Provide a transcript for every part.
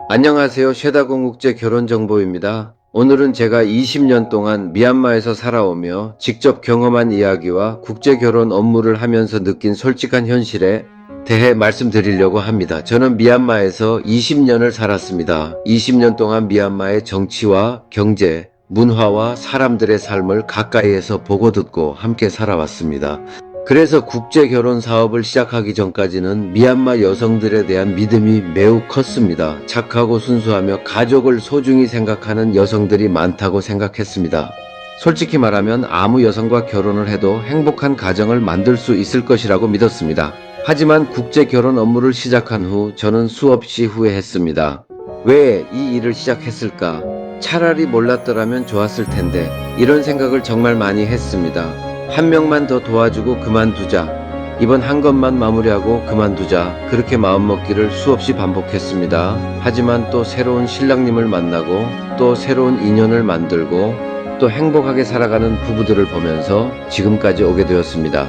안녕하세요. 쉐다공국제 결혼정보입니다. 오늘은 제가 20년 동안 미얀마에서 살아오며 직접 경험한 이야기와 국제결혼 업무를 하면서 느낀 솔직한 현실에 대해 말씀드리려고 합니다. 저는 미얀마에서 20년을 살았습니다. 20년 동안 미얀마의 정치와 경제, 문화와 사람들의 삶을 가까이에서 보고 듣고 함께 살아왔습니다. 그래서 국제결혼 사업을 시작하기 전까지는 미얀마 여성들에 대한 믿음이 매우 컸습니다. 착하고 순수하며 가족을 소중히 생각하는 여성들이 많다고 생각했습니다. 솔직히 말하면 아무 여성과 결혼을 해도 행복한 가정을 만들 수 있을 것이라고 믿었습니다. 하지만 국제결혼 업무를 시작한 후 저는 수없이 후회했습니다. 왜 이 일을 시작했을까? 차라리 몰랐더라면 좋았을 텐데, 이런 생각을 정말 많이 했습니다. 한 명만 더 도와주고 그만두자. 이번 한 것만 마무리하고 그만두자. 그렇게 마음먹기를 수없이 반복했습니다. 하지만 또 새로운 신랑님을 만나고 또 새로운 인연을 만들고 또 행복하게 살아가는 부부들을 보면서 지금까지 오게 되었습니다.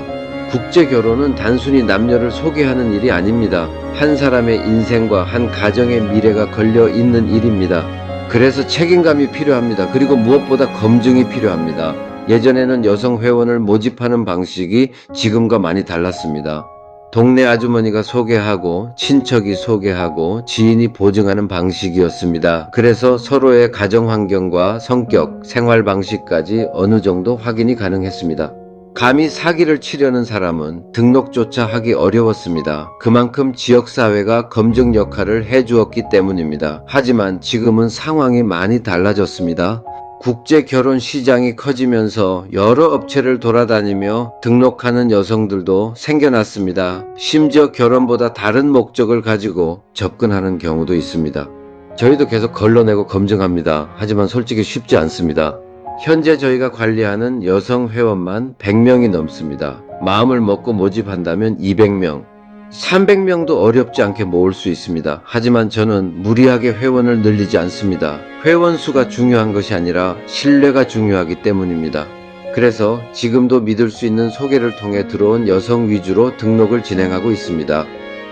국제결혼은 단순히 남녀를 소개하는 일이 아닙니다. 한 사람의 인생과 한 가정의 미래가 걸려 있는 일입니다. 그래서 책임감이 필요합니다. 그리고 무엇보다 검증이 필요합니다. 예전에는 여성 회원을 모집하는 방식이 지금과 많이 달랐습니다. 동네 아주머니가 소개하고 친척이 소개하고 지인이 보증하는 방식이었습니다. 그래서 서로의 가정 환경과 성격, 생활 방식까지 어느 정도 확인이 가능했습니다. 감히 사기를 치려는 사람은 등록조차 하기 어려웠습니다. 그만큼 지역사회가 검증 역할을 해주었기 때문입니다. 하지만 지금은 상황이 많이 달라졌습니다. 국제결혼 시장이 커지면서 여러 업체를 돌아다니며 등록하는 여성들도 생겨났습니다. 심지어 결혼보다 다른 목적을 가지고 접근하는 경우도 있습니다. 저희도 계속 걸러내고 검증합니다. 하지만 솔직히 쉽지 않습니다. 현재 저희가 관리하는 여성 회원만 100명이 넘습니다. 마음을 먹고 모집한다면 200명, 300명도 어렵지 않게 모을 수 있습니다. 하지만 저는 무리하게 회원을 늘리지 않습니다. 회원 수가 중요한 것이 아니라 신뢰가 중요하기 때문입니다. 그래서 지금도 믿을 수 있는 소개를 통해 들어온 여성 위주로 등록을 진행하고 있습니다.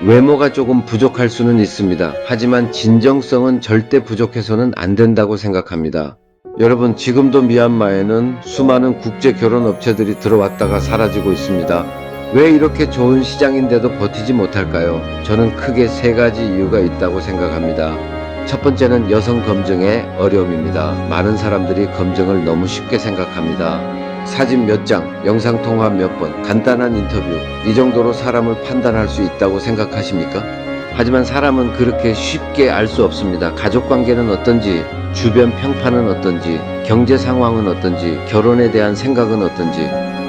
외모가 조금 부족할 수는 있습니다. 하지만 진정성은 절대 부족해서는 안 된다고 생각합니다. 여러분, 지금도 미얀마에는 수많은 국제 결혼 업체들이 들어왔다가 사라지고 있습니다. 왜 이렇게 좋은 시장인데도 버티지 못할까요? 저는 크게 세 가지 이유가 있다고 생각합니다. 첫 번째는 여성 검증의 어려움입니다. 많은 사람들이 검증을 너무 쉽게 생각합니다. 사진 몇 장, 영상통화 몇 번, 간단한 인터뷰, 이 정도로 사람을 판단할 수 있다고 생각하십니까? 하지만 사람은 그렇게 쉽게 알 수 없습니다. 가족관계는 어떤지, 주변 평판은 어떤지, 경제 상황은 어떤지, 결혼에 대한 생각은 어떤지,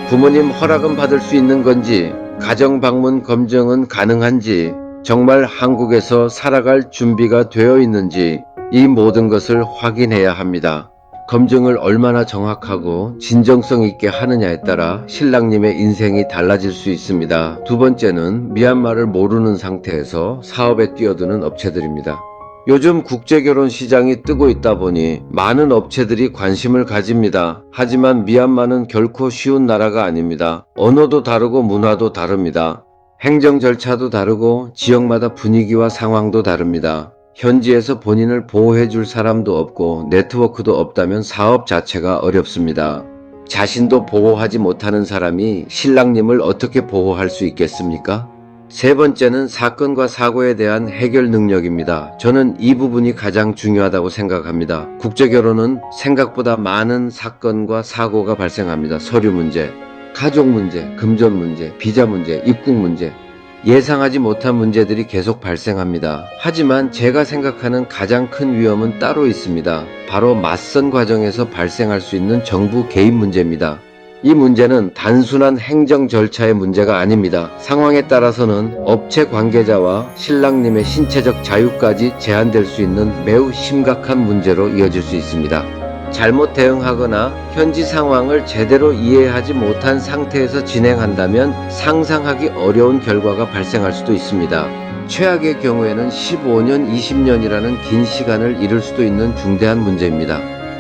부모님 허락은 받을 수 있는 건지, 가정 방문 검증은 가능한지, 정말 한국에서 살아갈 준비가 되어 있는지, 이 모든 것을 확인해야 합니다. 검증을 얼마나 정확하고 진정성 있게 하느냐에 따라 신랑님의 인생이 달라질 수 있습니다. 두 번째는 미얀마를 모르는 상태에서 사업에 뛰어드는 업체들입니다. 요즘 국제결혼 시장이 뜨고 있다 보니 많은 업체들이 관심을 가집니다. 하지만 미얀마는 결코 쉬운 나라가 아닙니다. 언어도 다르고 문화도 다릅니다. 행정 절차도 다르고 지역마다 분위기와 상황도 다릅니다. 현지에서 본인을 보호해 줄 사람도 없고 네트워크도 없다면 사업 자체가 어렵습니다. 자신도 보호하지 못하는 사람이 신랑님을 어떻게 보호할 수 있겠습니까? 세 번째는 사건과 사고에 대한 해결 능력입니다. 저는 이 부분이 가장 중요하다고 생각합니다. 국제결혼은 생각보다 많은 사건과 사고가 발생합니다. 서류 문제, 가족 문제, 금전 문제, 비자 문제, 입국 문제, 예상하지 못한 문제들이 계속 발생합니다. 하지만 제가 생각하는 가장 큰 위험은 따로 있습니다. 바로 맞선 과정에서 발생할 수 있는 정부 개입 문제입니다. 이 문제는 단순한 행정 절차의 문제가 아닙니다. 상황에 따라서는 업체 관계자와 신랑님의 신체적 자유까지 제한될 수 있는 매우 심각한 문제로 이어질 수 있습니다. 잘못 대응하거나 현지 상황을 제대로 이해하지 못한 상태에서 진행한다면 상상하기 어려운 결과가 발생할 수도 있습니다. 최악의 경우에는 15년, 20년이라는 긴 시간을 잃을 수도 있는 중대한 문제입니다.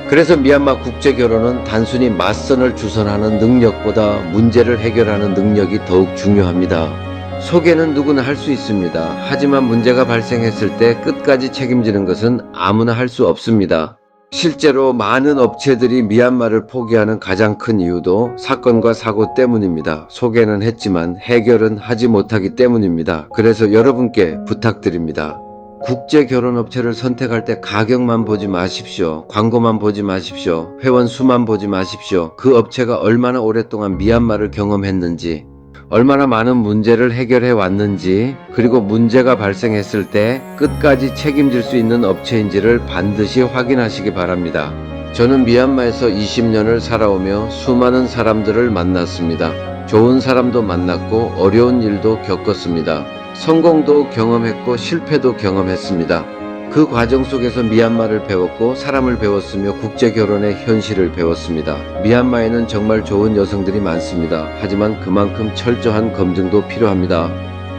그래서 미얀마 국제결혼은 단순히 맞선을 주선하는 능력보다 문제를 해결하는 능력이 더욱 중요합니다. 소개는 누구나 할 수 있습니다. 하지만 문제가 발생했을 때 끝까지 책임지는 것은 아무나 할 수 없습니다. 실제로 많은 업체들이 미얀마를 포기하는 가장 큰 이유도 사건과 사고 때문입니다. 소개는 했지만 해결은 하지 못하기 때문입니다. 그래서 여러분께 부탁드립니다. 국제 결혼업체를 선택할 때 가격만 보지 마십시오. 광고만 보지 마십시오. 회원 수만 보지 마십시오. 그 업체가 얼마나 오랫동안 미얀마를 경험했는지, 얼마나 많은 문제를 해결해 왔는지, 그리고 문제가 발생했을 때 끝까지 책임질 수 있는 업체인지를 반드시 확인하시기 바랍니다. 저는 미얀마에서 20년을 살아오며 수많은 사람들을 만났습니다. 좋은 사람도 만났고 어려운 일도 겪었습니다. 성공도 경험했고 실패도 경험했습니다. 그 과정 속에서 미얀마를 배웠고 사람을 배웠으며 국제 결혼의 현실을 배웠습니다. 미얀마에는 정말 좋은 여성들이 많습니다. 하지만 그만큼 철저한 검증도 필요합니다.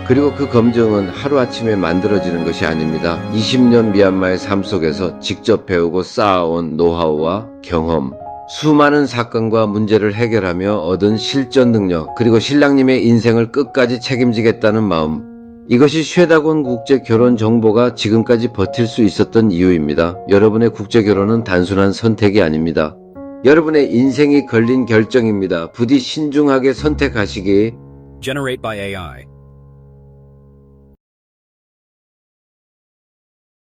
그리고 그 검증은 하루아침에 만들어지는 것이 아닙니다. 20년 미얀마의 삶 속에서 직접 배우고 쌓아온 노하우와 경험, 수많은 사건과 문제를 해결하며 얻은 실전 능력, 그리고 신랑님의 인생을 끝까지 책임지겠다는 마음, 이것이 쉐다곤 국제 결혼 정보가 지금까지 버틸 수 있었던 이유입니다. 여러분의 국제 결혼은 단순한 선택이 아닙니다. 여러분의 인생이 걸린 결정입니다. 부디 신중하게 선택하시기. Generate by AI.